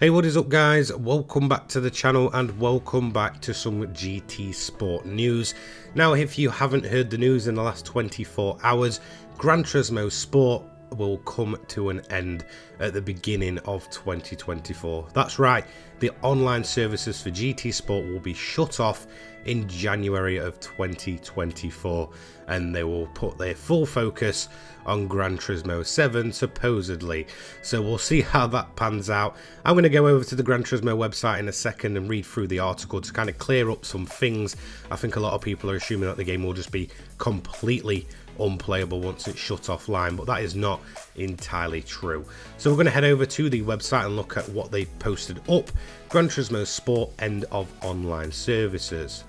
Hey, what is up guys? Welcome back to the channel and welcome back to some GT Sport news. Now, if you haven't heard the news in the last 24 hours, Gran Turismo Sport will come to an end at the beginning of 2024. That's right, the online services for GT Sport will be shut off in January of 2024 and they will put their full focus on Gran Turismo 7 supposedly. So we'll see how that pans out. I'm going to go over to the Gran Turismo website in a second and read through the article to kind of clear up some things. I think a lot of people are assuming that the game will just be completely unplayable once it's shut offline, but that is not entirely true. So we're going to head over to the website and look at what they posted up. Gran Turismo Sport end of online services.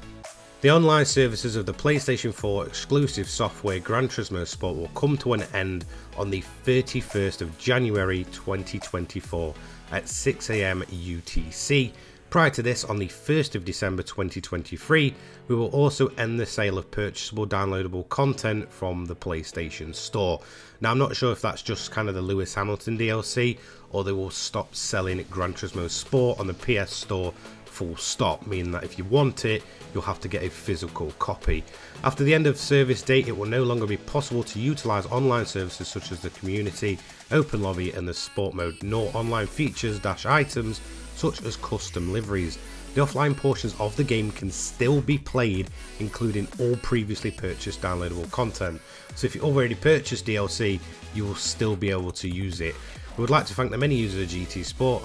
The online services of the PlayStation 4 exclusive software Gran Turismo Sport will come to an end on the 31st of January 2024 at 6 AM UTC. Prior to this, on the 1st of December 2023, we will also end the sale of purchasable downloadable content from the PlayStation Store. Now, I'm not sure if that's just kind of the Lewis Hamilton DLC, or they will stop selling Gran Turismo Sport on the PS Store full stop, meaning that if you want it, you'll have to get a physical copy. After the end of service date, it will no longer be possible to utilize online services such as the community, open lobby and the sport mode, nor online features - items such as custom liveries. The offline portions of the game can still be played, including all previously purchased downloadable content. So if you already purchased DLC, you will still be able to use it. We would like to thank the many users of GT Sport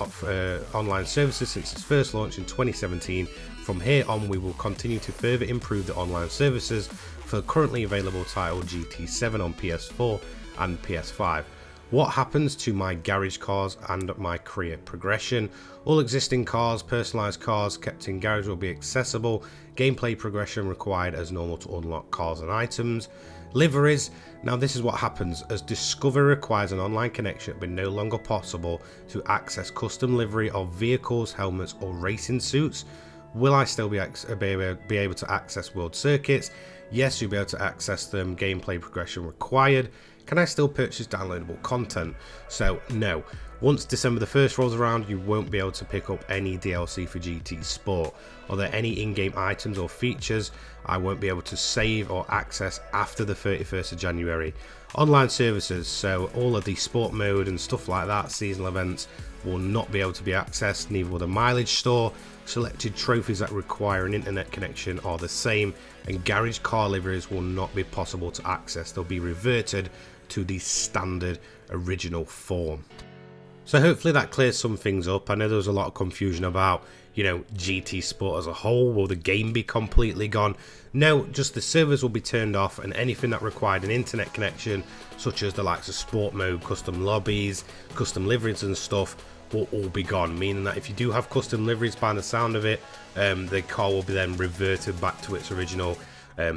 online services since its first launch in 2017. From here on, we will continue to further improve the online services for the currently available title GT7 on PS4 and PS5. What happens to my garage cars and my career progression? All existing cars, personalised cars kept in garage will be accessible. Gameplay progression required as normal to unlock cars and items. Liveries. Now this is what happens as Discover requires an online connection. It will be no longer possible to access custom livery of vehicles, helmets or racing suits. Will I still be able to access world circuits? Yes, you'll be able to access them. Gameplay progression required. Can I still purchase downloadable content? So no. Once December the 1st rolls around, you won't be able to pick up any DLC for GT Sport. Are there any in-game items or features I won't be able to save or access after the 31st of January? Online services, so all of the sport mode and stuff like that, seasonal events, will not be able to be accessed, neither will the mileage store. Selected trophies that require an internet connection are the same, and garage car liveries will not be possible to access. They'll be reverted to the standard original form. So hopefully that clears some things up. I know there was a lot of confusion about, GT Sport as a whole. Will the game be completely gone? No, just the servers will be turned off, and anything that required an internet connection, such as the likes of sport mode, custom lobbies, custom liveries and stuff, will all be gone, meaning that if you do have custom liveries by the sound of it, the car will be then reverted back to its original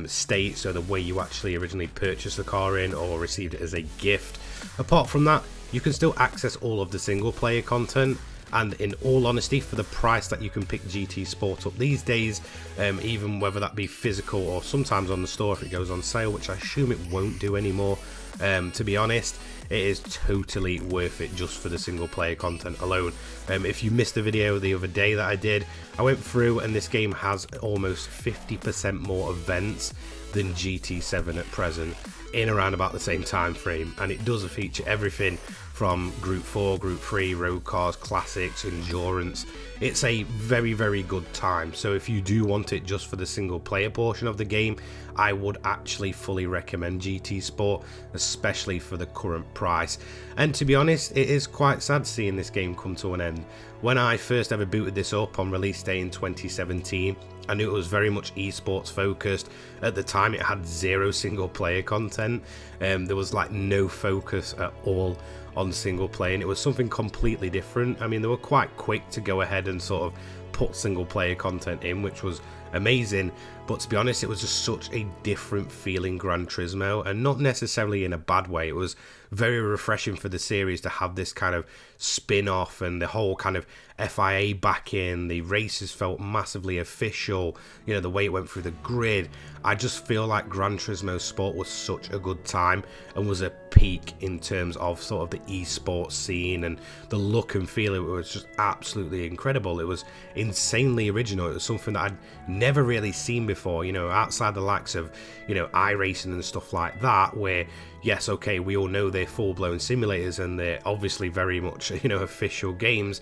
state, so the way you actually originally purchased the car in or received it as a gift. Apart from that, you can still access all of the single player content, and in all honesty, for the price that you can pick GT Sport up these days, even whether that be physical or sometimes on the store if it goes on sale, which I assume it won't do anymore, to be honest, it is totally worth it just for the single player content alone. If you missed the video the other day that I did, I went through and this game has almost 50% more events than GT7 at present in around about the same time frame, and it does feature everything from Group 4, Group 3, road cars, classics, endurance. It's a very, very good time. So if you do want it just for the single player portion of the game, I would actually fully recommend GT Sport, especially for the current price. And to be honest, it is quite sad seeing this game come to an end. When I first ever booted this up on release day in 2017, I knew it was very much eSports focused. At the time, it had zero single player content. There was like no focus at all on single play, and it was something completely different. I mean, they were quite quick to go ahead and sort of put single player content in, which was amazing, but to be honest, it was just such a different feeling Gran Turismo, and not necessarily in a bad way. It was very refreshing for the series to have this kind of spin-off and the whole kind of FIA back in. The races felt massively official, the way it went through the grid. I just feel like Gran Turismo Sport was such a good time and was a peak in terms of sort of the esports scene, and the look and feel. It was just absolutely incredible. It was insanely original. It was something that I'd never really seen before, you know, outside the likes of, you know, iRacing and stuff like that, where yes, okay, we all know they're full-blown simulators and they're obviously very much, you know, official games.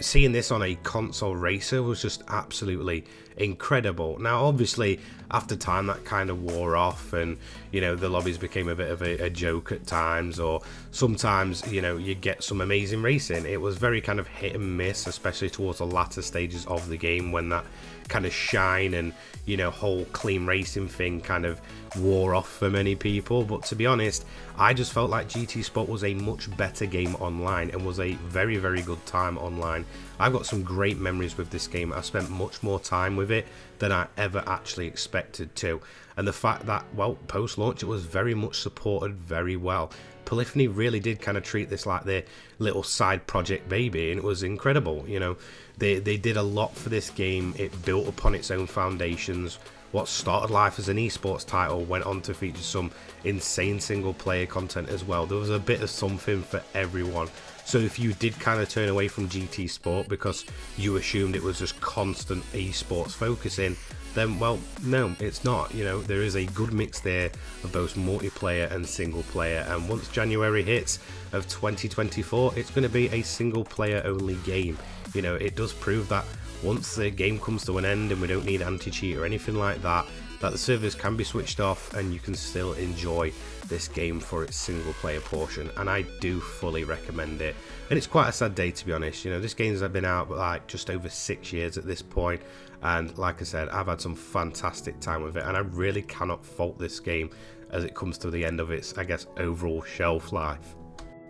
Seeing this on a console racer was just absolutely incredible. Now, obviously, after time, that kind of wore off, and, you know, the lobbies became a bit of a joke at times, or sometimes, you know, you get some amazing racing. It was very kind of hit and miss, especially towards the latter stages of the game, when that kind of shine and, you know, whole clean racing thing kind of wore off for many people. But to be honest, I just felt like GT Sport was a much better game online and was a very, very good time online. I've got some great memories with this game. I spent much more time with it than I ever actually expected to. And the fact that, well, post-launch, it was very much supported very well. Polyphony really did kind of treat this like their little side project baby, and it was incredible. You know, they did a lot for this game. It built upon its own foundations. What started life as an esports title went on to feature some insane single player content as well. There was a bit of something for everyone. So if you did kind of turn away from GT Sport because you assumed it was just constant esports focusing, then, well, no, it's not. You know, there is a good mix there of both multiplayer and single player, and once January hits of 2024, it's going to be a single player only game. You know, it does prove that once the game comes to an end and we don't need anti-cheat or anything like that, that the servers can be switched off and you can still enjoy this game for its single player portion, and I do fully recommend it. And it's quite a sad day, to be honest. You know, this game's been out like just over 6 years at this point, and like I said, I've had some fantastic time with it, and I really cannot fault this game as it comes to the end of its, I guess, overall shelf life.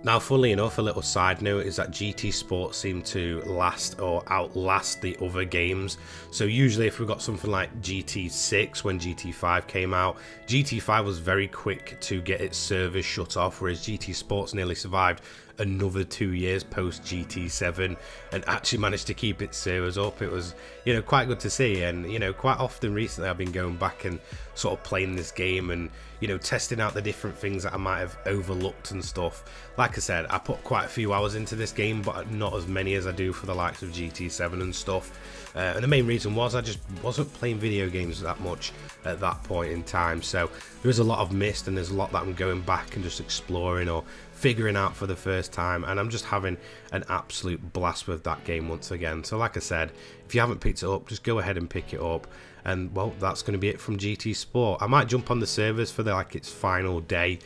Now, funnily enough, a little side note is that GT Sport seemed to last or outlast the other games. So usually if we've got something like GT6 when GT5 came out, GT5 was very quick to get its servers shut off, whereas GT Sports nearly survived another 2 years post GT7 and actually managed to keep its servers up. It was, you know, quite good to see. And, you know, quite often recently I've been going back and sort of playing this game and, you know, testing out the different things that I might have overlooked and stuff. Like I said, I put quite a few hours into this game, but not as many as I do for the likes of GT7 and stuff. And the main reason was I just wasn't playing video games that much at that point in time. So there's a lot I've missed, and there's a lot that I'm going back and just exploring or figuring out for the first time, and I'm just having an absolute blast with that game once again. So like I said, if you haven't picked it up, just go ahead and pick it up. And, well, that's going to be it from GT Sport. I might jump on the servers for like its final day,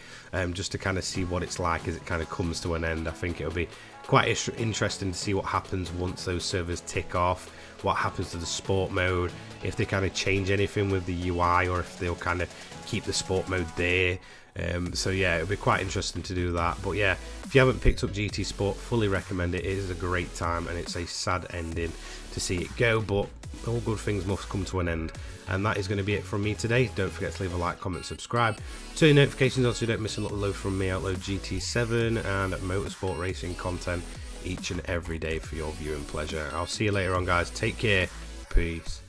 just to kind of see what it's like as it kind of comes to an end. I think it'll be quite interesting to see what happens once those servers tick off, what happens to the sport mode, if they kind of change anything with the UI, or if they'll kind of keep the sport mode there. So yeah, it'll be quite interesting to do that. But yeah, if you haven't picked up GT Sport, fully recommend it. It is a great time, and it's a sad ending to see it go, but all good things must come to an end. And that is going to be it from me today. Don't forget to leave a like, comment, subscribe, turn your notifications on so you don't miss a little load from me. I upload GT7 and motorsport racing content each and every day for your viewing pleasure. I'll see you later on, guys. Take care. Peace.